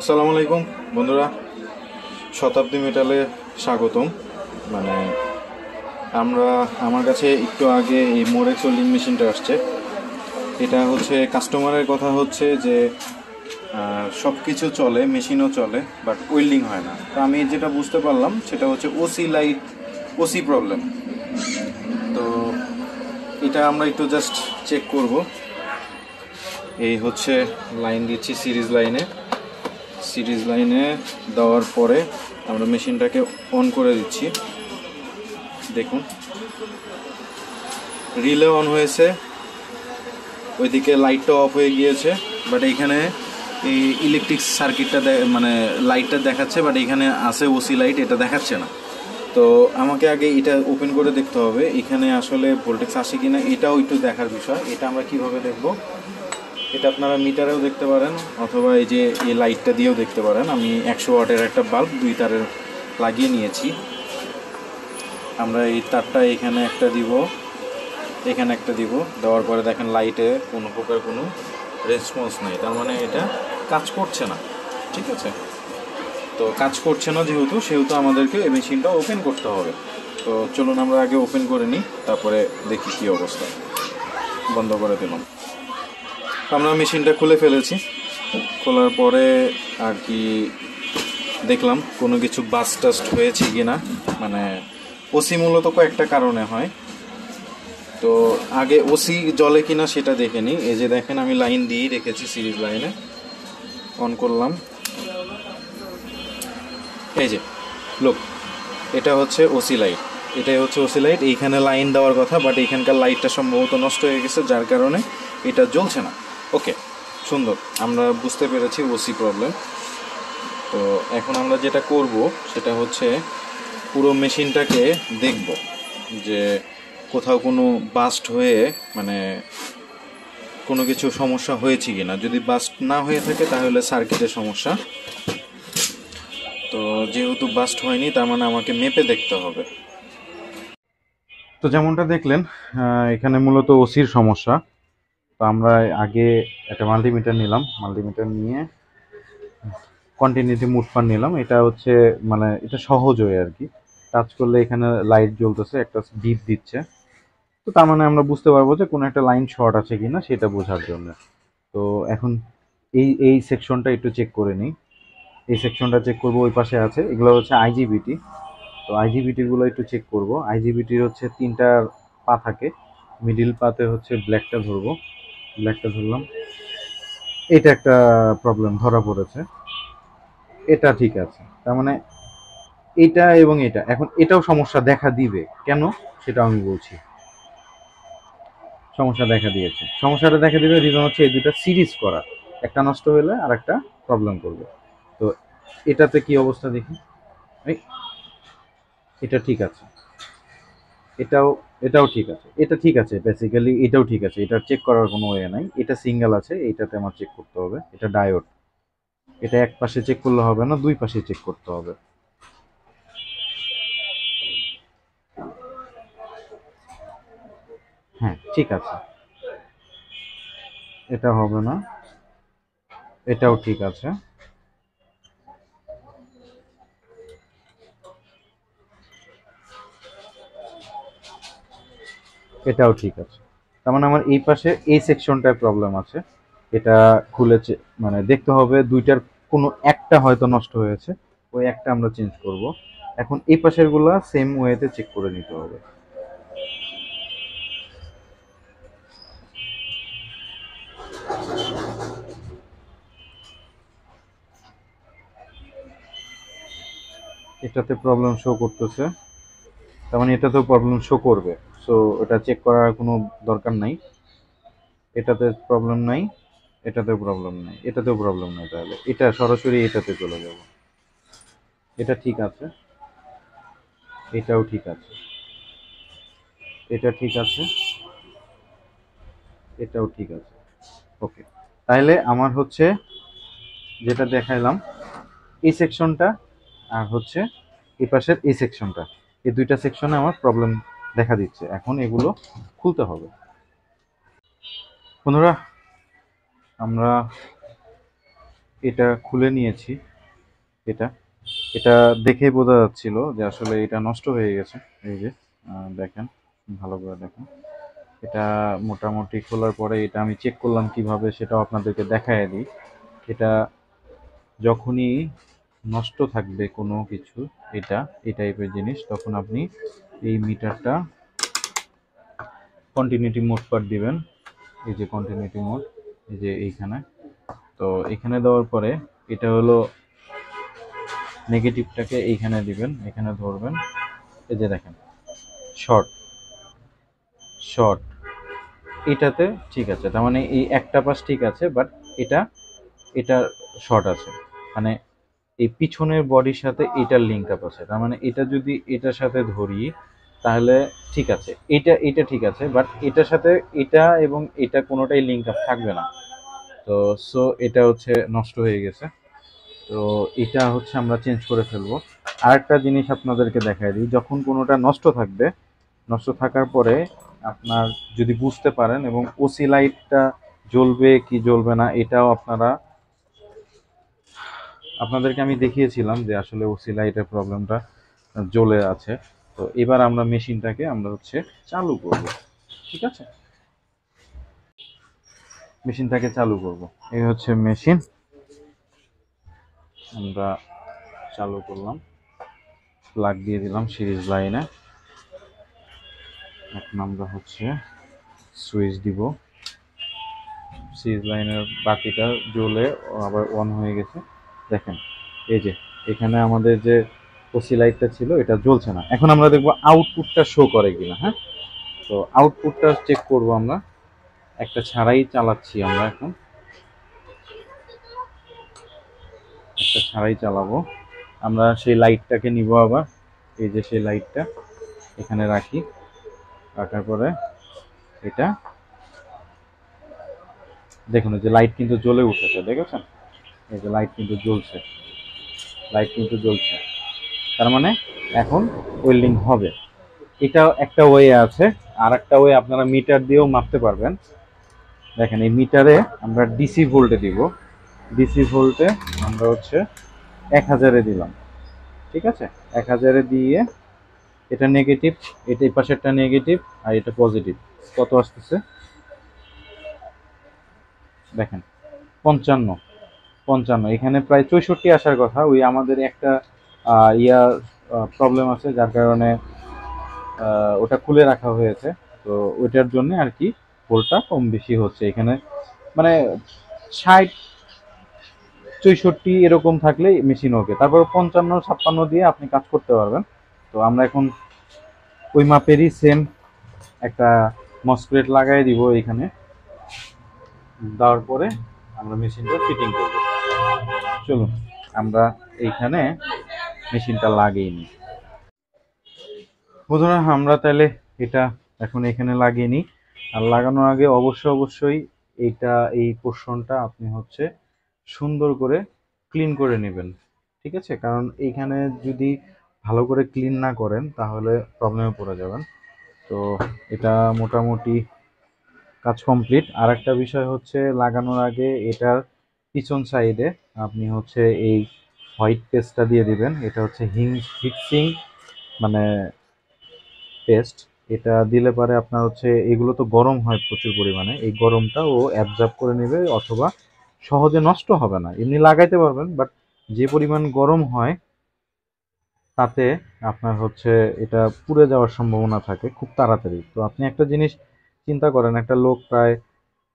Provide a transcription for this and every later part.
আসসালামু আলাইকুম বন্ধুরা, শতাব্দী মেটালে স্বাগতম। মানে আমার কাছে একটু আগে এই মোরেক্স ওয়েল্ডিং মেশিনটা আসছে। এটা হচ্ছে কাস্টমারের কথা হচ্ছে যে সব কিছু চলে, মেশিনও চলে, বাট ওয়েল্ডিং হয় না। তো আমি যেটা বুঝতে পারলাম সেটা হচ্ছে ওসি প্রবলেম। তো এটা আমরা একটু জাস্ট চেক করব। এই হচ্ছে লাইন দিচ্ছি সিরিজ লাইনে দেওয়ার পরে আমরা মেশিনটাকে অন করে দিচ্ছি। দেখুন, রিলে অন হয়েছে, ওইদিকে লাইটটা অফ হয়ে গিয়েছে, বাট এইখানে এই ইলেকট্রিক সার্কিটটা মানে লাইটটা দেখাচ্ছে, বাট এখানে আছে ওসি লাইট, এটা দেখাচ্ছে না। তো আমাকে আগে এটা ওপেন করে দেখতে হবে এখানে আসলে ভোল্টেজ আসে কিনা, এটাও একটু দেখার বিষয়। এটা আমরা কিভাবে দেখব, এটা আপনারা মিটারেও দেখতে পারেন অথবা এই যে এই লাইটটা দিয়েও দেখতে পারেন। আমি 100 ওয়াটের একটা বাল্ব 2 তারের লাগিয়ে নিয়েছি। আমরা এই তারটা এখানে একটা দিব, এখানে একটা দিব, দেওয়ার পরে দেখেন লাইটে কোনো প্রকার কোনো রেসপন্স নেই, তার মানে এটা কাজ করছে না। ঠিক আছে, তো কাজ করছে না সেহেতু আমাদেরকে এই মেশিনটা ওপেন করতে হবে। তো চলুন আমরা আগে ওপেন করে নিই, তারপরে দেখি কি অবস্থা। বন্ধ করে দিলাম। আমরা মেশিনটা খুলে ফেলেছি। খোলার পরে আর কি দেখলাম কোনো কিছু বাস্ট টাস্ট হয়েছে কিনা। মানে ওসি মূলত কয়েকটা কারণে হয়, তো আগে ওসি জ্বলে কিনা সেটা দেখে নিই। এই যে দেখেন আমি লাইন দিয়েই রেখেছি, সিরিজ লাইনে অন করলাম। এই যে লোক, এটা হচ্ছে ওসি লাইট, এটাই হচ্ছে ওসি লাইট। এইখানে লাইন দেওয়ার কথা, বাট এইখানকার লাইটটা সম্ভবত নষ্ট হয়ে গেছে, যার কারণে এটা জ্বলছে না। ওকে, সুন্দর, আমরা বুঝতে পেরেছি ওসি প্রবলেম। তো এখন আমরা যেটা করব সেটা হচ্ছে পুরো মেশিনটাকে দেখব যে কোথাও কোনো বাস্ট হয়ে মানে কোনো কিছু সমস্যা হয়েছে কিনা। যদি বাস্ট না হয়ে থাকে তাহলে সার্কিটের সমস্যা। তো যেহেতু বাস্ট হয়নি, তার মানে আমাকে মেপে দেখতে হবে। তো যেমনটা দেখলেন, এখানে মূলত ওসির সমস্যা। তো আমরা আগে একটা মাল্টিমিটার নিয়ে কন্টিনিউটি মুডফার নিলাম। এটা হচ্ছে মানে এটা সহজ হয়ে আর কি, টাচ করলে এখানে লাইট জ্বলতেছে, একটা বিপ দিচ্ছে। তো তার মানে আমরা বুঝতে পারবো যে কোনো একটা লাইন শর্ট আছে কিনা সেটা বোঝার জন্য। তো এখন এই সেকশনটা একটু চেক করে নিই। এই সেকশনটা চেক করবো, ওই পাশে আছে, এগুলো হচ্ছে আইজিবিটি। তো আইজিবিটিগুলো একটু চেক করব। আইজিবিটির হচ্ছে 3টা পা থাকে, মিডিল পাতে হচ্ছে ব্ল্যাকটা ধরলাম। এটা একটা প্রবলেম ধরা পড়েছে, এটা ঠিক আছে। তার মানে এটা এবং এটা, এখন এটাও সমস্যা দেখা দিবে কেন সেটা আমি বলছি। সমস্যাটা দেখা দিবে রিজন হচ্ছে এই দুটা সিরিজ করা, একটা নষ্ট হলে আর একটা প্রবলেম করবে। তো এটাতে কি অবস্থা দেখি। এই, এটা ঠিক আছে, এটাও এটাও ঠিক আছে, এটা ঠিক আছে, বেসিক্যালি এটাও ঠিক আছে, এটা চেক করার কোনো ওয়ে নাই। এটা সিঙ্গেল আছে, এইটাতে আমার চেক করতে হবে। এটা ডায়োড, এটা এক পাশে চেক করলে হবে না, দুই পাশে চেক করতে হবে। হ্যাঁ ঠিক আছে, এটা হবে না, এটাও ঠিক আছে, এটাও ঠিক আছে। তার মানে আমার এই পাশে এই সেকশনটায় প্রবলেম আছে। এটা খুলেছে, মানে দেখতে হবে দুইটার কোনো একটা হয়তো নষ্ট হয়েছে, ওই একটা আমরা চেঞ্জ করব। এখন এই পাশের গুলা সেম ওয়েতে চেক করে নিতে হবে। এটাতে প্রবলেম শো করতেছে, তার মানে এটাতেও প্রবলেম শো করবে। সো এটা চেক করার কোনো দরকার নাই। এটাতে প্রবলেম নাই, এটাতেও প্রবলেম নাই, তাহলে এটা সরাসরি এটাতে চলে যাব। এটা ঠিক আছে, এটাও ঠিক আছে, এটা ঠিক আছে, এটাও ঠিক আছে। ওকে, তাহলে আমার হচ্ছে যেটা দেখাইলাম এই সেকশনটা, আর হচ্ছে এই পাশের এই সেকশনটা, এই দুইটা সেকশনে আমার প্রবলেম দেখা দিচ্ছে। এখন এগুলো খুলতে হবে। বন্ধুরা, আমরা এটা খুলে নিয়েছি। এটা এটা দেখে বোঝা যাচ্ছিল যে আসলে এটা নষ্ট হয়ে গেছে। এই যে দেখেন, ভালো করে দেখেন। এটা মোটামুটি খোলার পরে এটা আমি চেক করলাম কিভাবে, সেটাও আপনাদেরকে দেখায় দিই। এটা যখনই নষ্ট থাকবে কোনো কিছু, এটা এই টাইপের জিনিস, তখন আপনি এই মিটারটা কন্টিনিউটি মোড পার দিবেন। এই যে কন্টিনিউটি মোড, এই যে এইখানে। তো এখানে দেওয়ার পরে এটা হলো নেগেটিভটাকে এইখানে দিবেন, এখানে ধরবেন। এই যে দেখেন, শর্ট শর্ট এটাতে ঠিক আছে, তার মানে এই একটা পাশ ঠিক আছে, বাট এটা এটা শর্ট আছে। মানে এই পিছনের বডির সাথে এটার লিঙ্ক আপ আছে, তার মানে এটা যদি এটার সাথে ধরি তাহলে ঠিক আছে, এটা এটা ঠিক আছে, বাট এটার সাথে এটা এবং এটা কোনোটাই লিঙ্ক আপ থাকবে না। তো সো এটা হচ্ছে নষ্ট হয়ে গেছে। তো এটা হচ্ছে আমরা চেঞ্জ করে ফেলবো। আরেকটা জিনিস আপনাদেরকে দেখাই দিই, যখন কোনোটা নষ্ট থাকবে, নষ্ট থাকার পরে আপনার যদি বুঝতে পারেন এবং ওসি লাইটটা জ্বলবে কি জ্বলবে না, এটাও আপনাদেরকে আমি দেখিয়েছিলাম যে আসলে ওসি লাইটের প্রবলেমটা জ্বলে আছে। তো এবার আমরা মেশিনটাকে আমরা হচ্ছে চালু করব। ঠিক আছে, মেশিনটাকে চালু করব। এই হচ্ছে মেশিন, আমরা চালু করলাম, প্লাগ দিয়ে দিলাম সিরিজ লাইনে। এখন আমরা হচ্ছে সুইচ দিব। সিরিজ লাইনের বাতিটা জ্বলে আবার অন হয়ে গেছে। দেখেন, এই যে এখানে আমাদের যে ওসি লাইটটা ছিল এটা জ্বলছে না। এখন আমরা দেখবো আউটপুটটা শো করে কিনা। হ্যাঁ, তো আউটপুটটা চেক করব আমরা। একটা ছাড়াই চালাচ্ছি আমরা, এখন একটা ছাড়াই চালাবো। আমরা সেই লাইটটাকে নিব আবার, এই যে সেই লাইটটা এখানে রাখি। রাখার পরে এটা দেখুন, যে লাইট কিন্তু জ্বলে উঠেছে, দেখেছেন? এই যে লাইট কিন্তু জ্বলছে, লাইট কিন্তু জ্বলছে, তার মানে এখন ওয়েল্ডিং হবে। এটাও একটা ওয়ে আছে। আর একটা ওয়ে আপনারা মিটার দিয়েও মাপতে পারবেন। দেখেন, এই মিটারে আমরা ডিসি ভোল্টে দিব। ডিসি ভোল্টে আমরা হচ্ছে 1000-এ দিলাম। ঠিক আছে, 1000-এ দিয়ে এটা নেগেটিভ, এটা এই পাশেরটা নেগেটিভ আর এটা পজিটিভ। কত আসতেছে দেখেন, 55। 55, এখানে প্রায় 64 আসার কথা। ওই আমাদের একটা ইয়া প্রবলেম আছে, যার কারণে ওটা খুলে রাখা হয়েছে। তো ওইটার জন্য আর কি ভোল্টটা কম বেশি হচ্ছে এখানে। মানে 60, 64 এরকম থাকলে মেশিন ওকে, তারপর 55, 56 দিয়ে আপনি কাজ করতে পারবেন। তো আমরা এখন ওই মাপেরই সেম একটা মসফেট লাগাই দিব এখানে। দেওয়ার পরে আমরা মেশিনটা ফিটিং করব। চলুন আমরা এইখানে মেশিনটা লাগিয়ে নিই। বন্ধুরা, আমরা তাহলে এটা এখন এখানে লাগিয়ে নিই। আর লাগানোর আগে অবশ্যই এইটা, এই পোর্শনটা আপনি হচ্ছে সুন্দর করে ক্লিন করে নেবেন। ঠিক আছে, কারণ এইখানে যদি ভালো করে ক্লিন না করেন তাহলে প্রবলেমে পড়ে যাবেন। তো এটা মোটামুটি কাজ কমপ্লিট। আর একটা বিষয় হচ্ছে, লাগানোর আগে এটার পিছন সাইডে আপনি হচ্ছে এই হোয়াইট পেস্টটা দিয়ে দিবেন। এটা হচ্ছে হিটসিং মানে পেস্ট। এটা দিলে পরে আপনার হচ্ছে, এগুলো তো গরম হয় প্রচুর পরিমাণে, এই গরমটা ও অ্যাবজর্ব করে নেবে, অথবা সহজে নষ্ট হবে না। এমনি লাগাইতে পারবেন, বাট যে পরিমাণ গরম হয় তাতে আপনার হচ্ছে এটা পুড়ে যাওয়ার সম্ভাবনা থাকে খুব তাড়াতাড়ি। তো আপনি একটা জিনিস চিন্তা করেন, একটা লোক প্রায়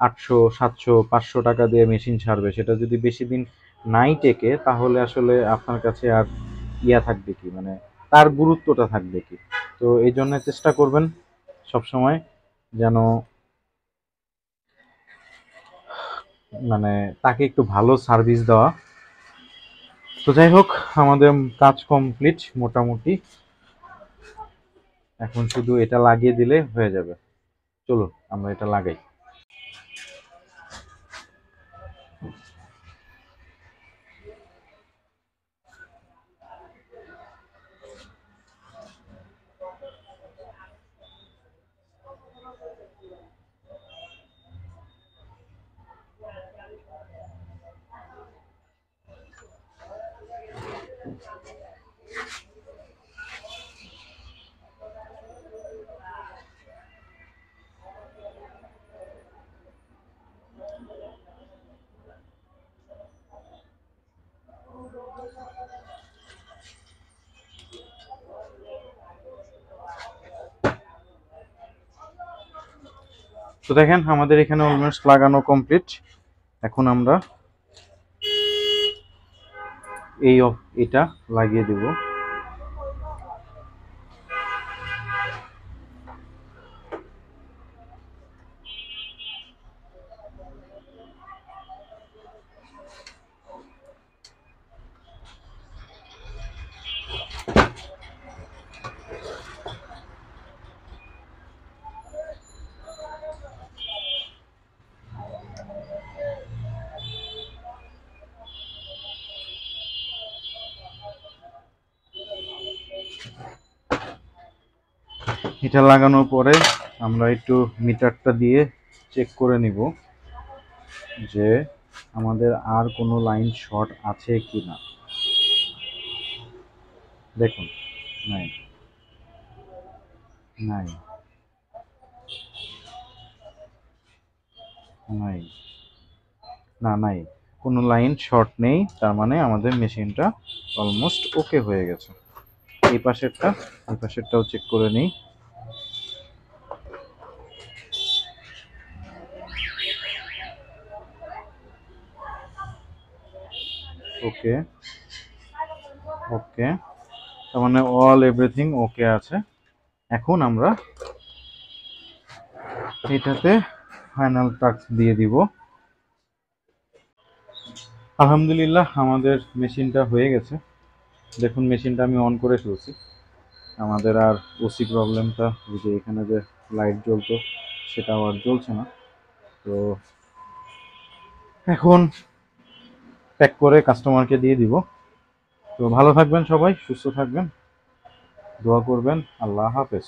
800, 700, 500 টাকা দিয়ে মেশিন ছাড়বে, সেটা যদি বেশি দিন নাই টেকে তাহলে আসলে আপনার কাছে আর ইয়া থাকবে কি, মানে তার গুরুত্বটা থাকবে কি? তো এই জন্য চেষ্টা করবেন সবসময় যেন মানে তাকে একটু ভালো সার্ভিস দেওয়া। তো যাই হোক, আমাদের কাজ কমপ্লিট মোটামুটি। এখন শুধু এটা লাগিয়ে দিলে হয়ে যাবে। চলুন আমরা এটা লাগাই। তো দেখেন আমাদের এখানে অলমোস্ট লাগানো কমপ্লিট। এখন আমরা এটা লাগিয়ে দেব। এটা লাগানোর পরে আমরা একটু মিটারটা দিয়ে চেক করে নিব যে আমাদের আর কোনো লাইন শর্ট আছে কিনা। দেখুন, নাই নাই নাই, না নাই, কোনো লাইন শর্ট নেই, তার মানে আমাদের মেশিনটা অলমোস্ট ওকে হয়ে গেছে। এই পাশেরটাও চেক করে নিই। ওকে ওকে, তার মানে এভরিথিং ওকে আছে। এখন আমরা এটাতে ফাইনাল টাচ দিয়ে দিব। আলহামদুলিল্লাহ আমাদের মেশিনটা হয়ে গেছে। দেখুন মেশিনটা আমি অন করে ফেলছি। আমাদের আর ওসি প্রবলেমটা, ওই যে এখানে যে লাইট জ্বলতো সেটাও আর জ্বলছে না। তো এখন প্যাক করে কাস্টমারকে দিয়ে দিব। তো ভালো থাকবেন সবাই, সুস্থ থাকবেন, দোয়া করবেন। আল্লাহ হাফেজ।